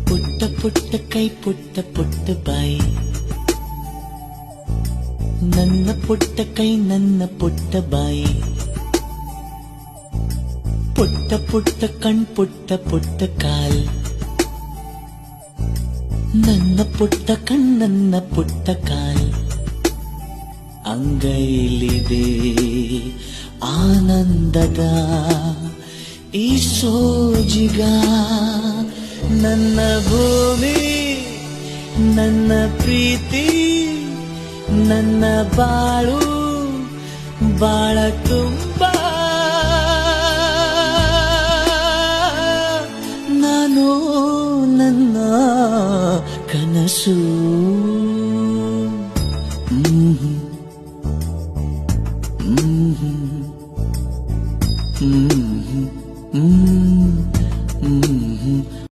ಪುಟ್ಟ ಪುಟ್ಟ ಕೈ ಪುಟ್ಟ ಪುಟ್ಟ ಬಾಯಿ, ನನ್ನ ಪುಟ್ಟ ಕೈ ನನ್ನ ಪುಟ್ಟ ಬಾಯಿ, ಪುಟ್ಟ ಪುಟ್ಟ ಕಣ್ ಪುಟ್ಟ ಪುಟ್ಟ ಕಾಲ್, ನನ್ನ ಪುಟ್ಟ ಕಣ್ ನನ್ನ ಪುಟ್ಟ ಕಾಲ್. ಅಂಗೈಲಿದೆ ಆನಂದದ ಈ ಸೋಜಿಗ, ನನ್ನ ಭೂಮಿ ನನ್ನ ಪ್ರೀತಿ ನನ್ನ ಬಾಳು ಬಾಳ ತುಂಬ. ನಾನು ನನ್ನ ಕನಸು